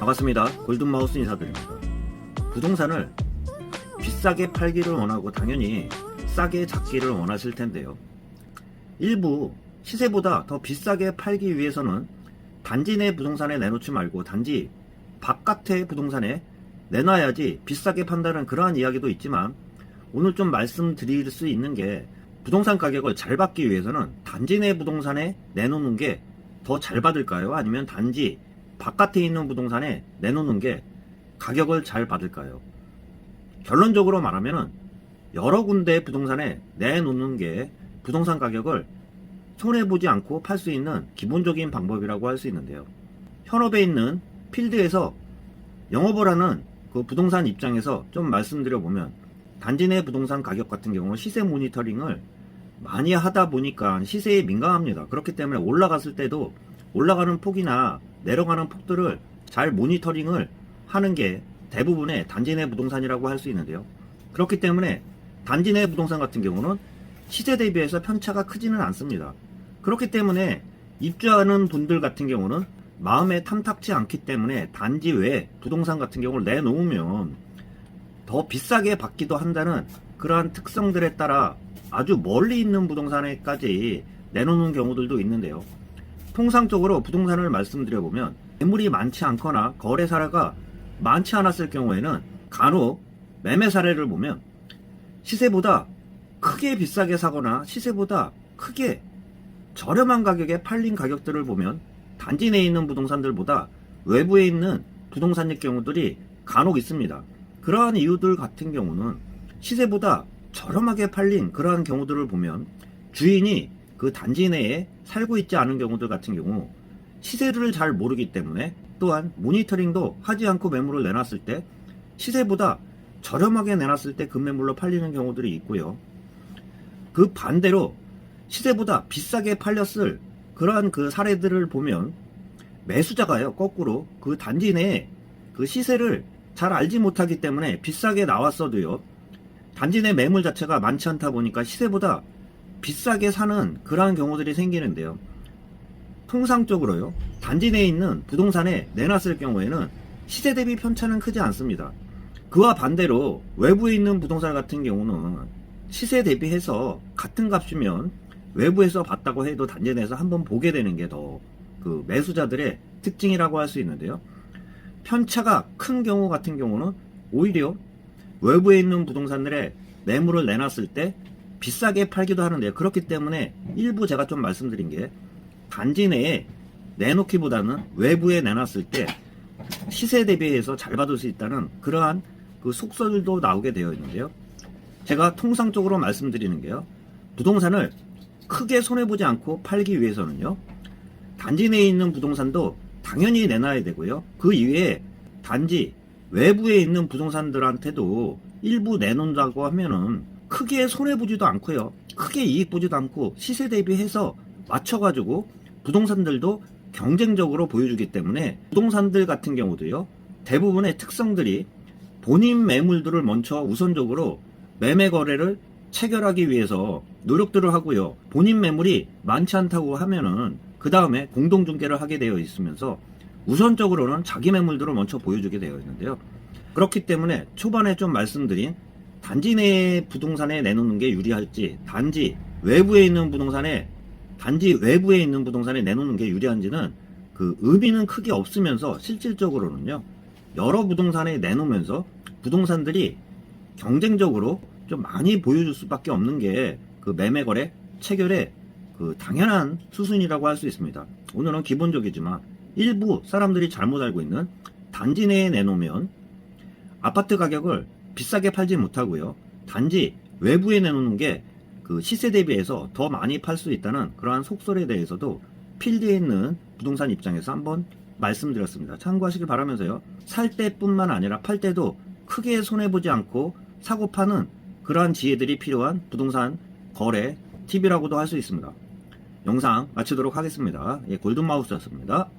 반갑습니다. 골든마우스 인사드립니다. 부동산을 비싸게 팔기를 원하고 당연히 싸게 잡기를 원하실 텐데요. 일부 시세보다 더 비싸게 팔기 위해서는 단지 내 부동산에 내놓지 말고 단지 바깥의 부동산에 내놔야지 비싸게 판다는 그러한 이야기도 있지만, 오늘 좀 말씀드릴 수 있는 게, 부동산 가격을 잘 받기 위해서는 단지 내 부동산에 내놓는 게 더 잘 받을까요? 아니면 단지 바깥에 있는 부동산에 내놓는 게 가격을 잘 받을까요? 결론적으로 말하면 여러 군데 부동산에 내놓는 게 부동산 가격을 손해보지 않고 팔 수 있는 기본적인 방법이라고 할 수 있는데요. 현업에 있는 필드에서 영업을 하는 그 부동산 입장에서 좀 말씀드려보면, 단지 내 부동산 가격 같은 경우는 시세 모니터링을 많이 하다 보니까 시세에 민감합니다. 그렇기 때문에 올라갔을 때도 올라가는 폭이나 내려가는 폭들을 잘 모니터링을 하는 게 대부분의 단지 내 부동산이라고 할 수 있는데요. 그렇기 때문에 단지 내 부동산 같은 경우는 시세 대비해서 편차가 크지는 않습니다. 그렇기 때문에 입주하는 분들 같은 경우는 마음에 탐탁지 않기 때문에 단지 외 부동산 같은 경우를 내놓으면 더 비싸게 받기도 한다는 그러한 특성들에 따라 아주 멀리 있는 부동산에까지 내놓는 경우들도 있는데요. 통상적으로 부동산을 말씀드려보면 매물이 많지 않거나 거래 사례가 많지 않았을 경우에는 간혹 매매 사례를 보면 시세보다 크게 비싸게 사거나 시세보다 크게 저렴한 가격에 팔린 가격들을 보면 단지 내에 있는 부동산들보다 외부에 있는 부동산의 경우들이 간혹 있습니다. 그러한 이유들 같은 경우는 시세보다 저렴하게 팔린 그러한 경우들을 보면 주인이 그 단지 내에 살고 있지 않은 경우들 같은 경우 시세를 잘 모르기 때문에, 또한 모니터링도 하지 않고 매물을 내놨을 때 시세보다 저렴하게 내놨을 때 급매물로 팔리는 경우들이 있고요. 그 반대로 시세보다 비싸게 팔렸을 그러한 그 사례들을 보면 매수자가요, 거꾸로 그 단지 내에 그 시세를 잘 알지 못하기 때문에 비싸게 나왔어도요, 단지 내 매물 자체가 많지 않다 보니까 시세보다 비싸게 사는 그러한 경우들이 생기는데요. 통상적으로요, 단지 내에 있는 부동산에 내놨을 경우에는 시세 대비 편차는 크지 않습니다. 그와 반대로 외부에 있는 부동산 같은 경우는 시세 대비해서 같은 값이면 외부에서 봤다고 해도 단지 내에서 한번 보게 되는 게 더 그 매수자들의 특징이라고 할 수 있는데요. 편차가 큰 경우 같은 경우는 오히려 외부에 있는 부동산들의 매물을 내놨을 때 비싸게 팔기도 하는데요. 그렇기 때문에 일부 제가 좀 말씀드린 게, 단지 내에 내놓기보다는 외부에 내놨을 때 시세 대비해서 잘 받을 수 있다는 그러한 그 속설도 나오게 되어 있는데요. 제가 통상적으로 말씀드리는 게요, 부동산을 크게 손해보지 않고 팔기 위해서는요, 단지 내에 있는 부동산도 당연히 내놔야 되고요, 그 이외에 단지 외부에 있는 부동산들한테도 일부 내놓는다고 하면은 크게 손해보지도 않고요, 크게 이익 보지도 않고 시세 대비해서 맞춰가지고 부동산들도 경쟁적으로 보여주기 때문에, 부동산들 같은 경우도요, 대부분의 특성들이 본인 매물들을 먼저 우선적으로 매매 거래를 체결하기 위해서 노력들을 하고요, 본인 매물이 많지 않다고 하면은 그 다음에 공동중개를 하게 되어 있으면서 우선적으로는 자기 매물들을 먼저 보여주게 되어 있는데요. 그렇기 때문에 초반에 좀 말씀드린 단지 내 부동산에 내놓는 게 유리할지, 단지 외부에 있는 부동산에 내놓는 게 유리한지는 그 의미는 크게 없으면서, 실질적으로는요, 여러 부동산에 내놓으면서 부동산들이 경쟁적으로 좀 많이 보여줄 수밖에 없는 게 그 매매거래 체결의 그 당연한 수순이라고 할 수 있습니다. 오늘은 기본적이지만 일부 사람들이 잘못 알고 있는, 단지 내에 내놓으면 아파트 가격을 비싸게 팔지 못하고요, 단지 외부에 내놓는 게 그 시세 대비해서 더 많이 팔 수 있다는 그러한 속설에 대해서도 필드에 있는 부동산 입장에서 한번 말씀드렸습니다. 참고하시길 바라면서요, 살 때뿐만 아니라 팔 때도 크게 손해보지 않고 사고 파는 그러한 지혜들이 필요한 부동산 거래 팁이라고도 할 수 있습니다. 영상 마치도록 하겠습니다. 골든마우스였습니다.